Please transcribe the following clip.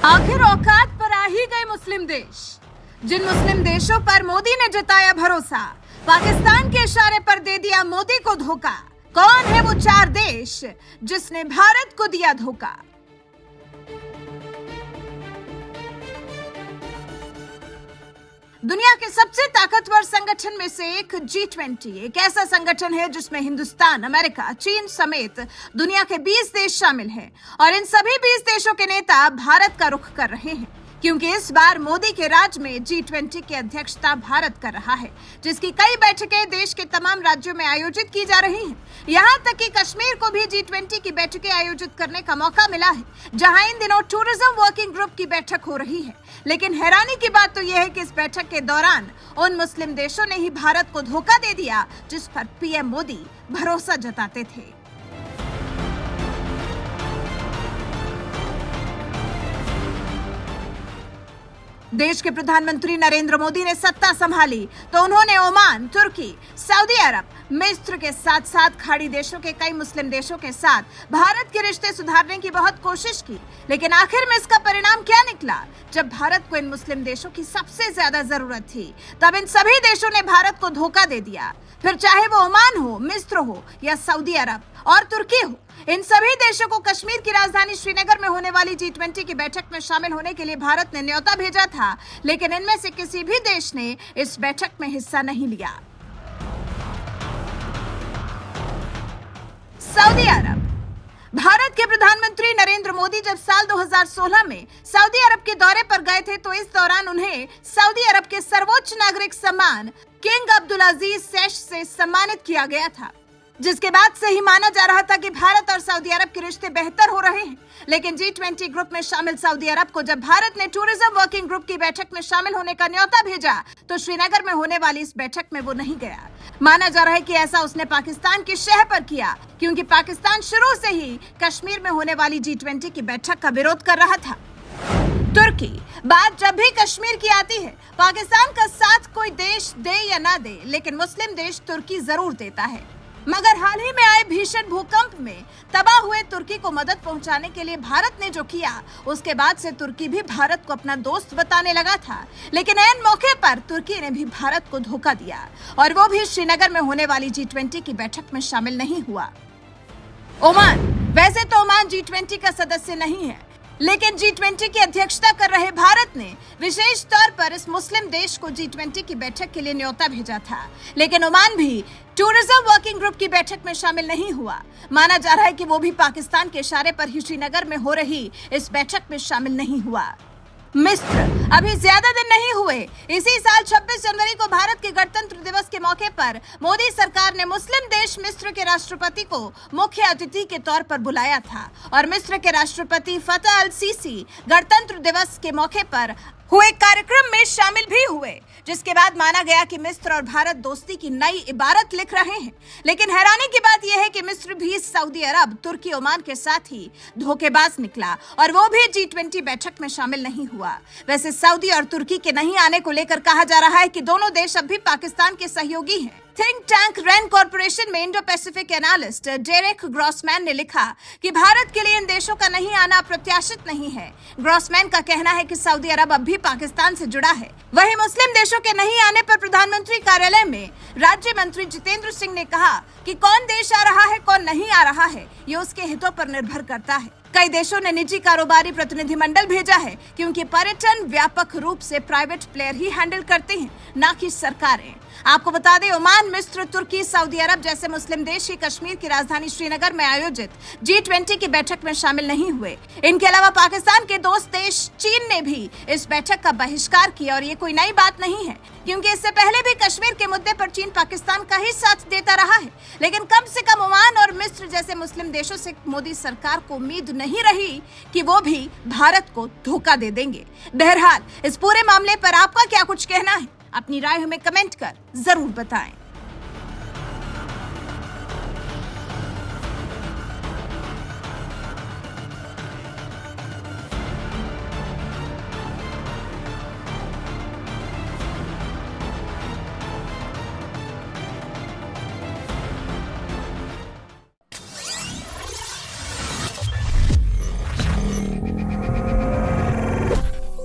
आखिर औकात पर आ ही गए मुस्लिम देश। जिन मुस्लिम देशों पर मोदी ने जताया भरोसा, पाकिस्तान के इशारे पर दे दिया मोदी को धोखा। कौन है वो 4 देश जिसने भारत को दिया धोखा? दुनिया के सबसे ताकतवर संगठन में से एक G20 एक ऐसा संगठन है जिसमें हिंदुस्तान, अमेरिका, चीन समेत दुनिया के 20 देश शामिल हैं और इन सभी 20 देशों के नेता भारत का रुख कर रहे हैं, क्योंकि इस बार मोदी के राज में G20 की अध्यक्षता भारत कर रहा है, जिसकी कई बैठकें देश के तमाम राज्यों में आयोजित की जा रही हैं। यहाँ तक कि कश्मीर को भी G20 की बैठकें आयोजित करने का मौका मिला है, जहाँ इन दिनों टूरिज्म वर्किंग ग्रुप की बैठक हो रही है। लेकिन हैरानी की बात तो यह है कि इस बैठक के दौरान उन मुस्लिम देशों ने ही भारत को धोखा दे दिया जिस पर पीएम मोदी भरोसा जताते थे। देश के प्रधानमंत्री नरेंद्र मोदी ने सत्ता संभाली तो उन्होंने ओमान, तुर्की, सऊदी अरब, मिस्र के साथ साथ खाड़ी देशों के कई मुस्लिम देशों के साथ भारत के रिश्ते सुधारने की बहुत कोशिश की। लेकिन आखिर में इसका परिणाम क्या निकला? जब भारत को इन मुस्लिम देशों की सबसे ज्यादा जरूरत थी, तब इन सभी देशों ने भारत को धोखा दे दिया। फिर चाहे वो ओमान हो, मिस्र हो या सऊदी अरब और तुर्की हो, इन सभी देशों को कश्मीर की राजधानी श्रीनगर में होने वाली G20 की बैठक में शामिल होने के लिए भारत ने न्योता भेजा था, लेकिन इनमें से किसी भी देश ने इस बैठक में हिस्सा नहीं लिया। सऊदी अरब। भारत के प्रधानमंत्री नरेंद्र मोदी जब साल 2016 में सऊदी अरब के दौरे पर गए थे, तो इस दौरान उन्हें सऊदी अरब के सर्वोच्च नागरिक सम्मान किंग अब्दुल अजीज सेश से सम्मानित किया गया था, जिसके बाद से ही माना जा रहा था कि भारत और सऊदी अरब के रिश्ते बेहतर हो रहे हैं। लेकिन G20 ग्रुप में शामिल सऊदी अरब को जब भारत ने टूरिज्म वर्किंग ग्रुप की बैठक में शामिल होने का न्योता भेजा, तो श्रीनगर में होने वाली इस बैठक में वो नहीं गया। माना जा रहा है कि ऐसा उसने पाकिस्तान की शह पर किया, क्योंकि पाकिस्तान शुरू से ही कश्मीर में होने वाली G20 की बैठक का विरोध कर रहा था। तुर्की। बात जब भी कश्मीर की आती है, पाकिस्तान का साथ कोई देश दे या ना दे, लेकिन मुस्लिम देश तुर्की जरूर देता है। मगर हाल ही में आए भीषण भूकंप में तबाह हुए तुर्की को मदद पहुंचाने के लिए भारत ने जो किया, उसके बाद से तुर्की भी भारत को अपना दोस्त बताने लगा था। लेकिन ऐन मौके पर तुर्की ने भी भारत को धोखा दिया और वो भी श्रीनगर में होने वाली G20 की बैठक में शामिल नहीं हुआ। ओमान। वैसे तो ओमान G20 का सदस्य नहीं है, लेकिन G20 की अध्यक्षता कर रहे भारत ने विशेष तौर पर इस मुस्लिम देश को G20 की बैठक के लिए न्योता भेजा था। लेकिन ओमान भी टूरिज्म वर्किंग ग्रुप की बैठक में शामिल नहीं हुआ। माना जा रहा है कि वो भी पाकिस्तान के इशारे पर ही श्रीनगर में हो रही इस बैठक में शामिल नहीं हुआ। मिस्र। अभी ज्यादा दिन नहीं हुए, इसी साल 26 जनवरी को भारत के गणतंत्र दिवस के मौके पर मोदी सरकार ने मुस्लिम देश मिस्र के राष्ट्रपति को मुख्य अतिथि के तौर पर बुलाया था और मिस्र के राष्ट्रपति फतह अल सीसी गणतंत्र दिवस के मौके पर हुए कार्यक्रम में शामिल भी हुए, जिसके बाद माना गया कि मिस्र और भारत दोस्ती की नई इबारत लिख रहे हैं। लेकिन हैरानी की बात यह है कि मिस्र भी सऊदी अरब, तुर्की, ओमान के साथ ही धोखेबाज निकला और वो भी G20 बैठक में शामिल नहीं हुआ। वैसे सऊदी और तुर्की के नहीं आने को लेकर कहा जा रहा है कि दोनों देश अब भी पाकिस्तान के सहयोगी हैं। थिंक टैंक रैंड कॉर्पोरेशन में Indo Pacific analyst Derek Grossman ने लिखा कि भारत के लिए इन देशों का नहीं आना अप्रत्याशित नहीं है। ग्रॉसमैन का कहना है कि सऊदी अरब अब भी पाकिस्तान से जुड़ा है। वहीं मुस्लिम देशों के नहीं आने पर प्रधानमंत्री कार्यालय में राज्य मंत्री जितेंद्र सिंह ने कहा कि कौन देश आ रहा है, कौन नहीं आ रहा है, ये उसके हितों पर निर्भर करता है। कई देशों ने निजी कारोबारी प्रतिनिधिमंडल भेजा है, क्योंकि पर्यटन व्यापक रूप से प्राइवेट प्लेयर ही हैंडल करते हैं, ना कि सरकारें। आपको बता दें, ओमान, मिस्र, तुर्की, सऊदी अरब जैसे मुस्लिम देश ही कश्मीर की राजधानी श्रीनगर में आयोजित G20 की बैठक में शामिल नहीं हुए। इनके अलावा पाकिस्तान के दोस्त देश चीन ने भी इस बैठक का बहिष्कार किया और ये कोई नई बात नहीं है, क्योंकि इससे पहले भी कश्मीर के मुद्दे पर चीन पाकिस्तान का ही साथ देता रहा है। लेकिन कम से कम ओमान और मिस्र जैसे मुस्लिम देशों से मोदी सरकार को उम्मीद नहीं रही कि वो भी भारत को धोखा दे देंगे। बहरहाल, इस पूरे मामले पर आपका क्या कुछ कहना है? अपनी राय हमें कमेंट कर जरूर बताएं।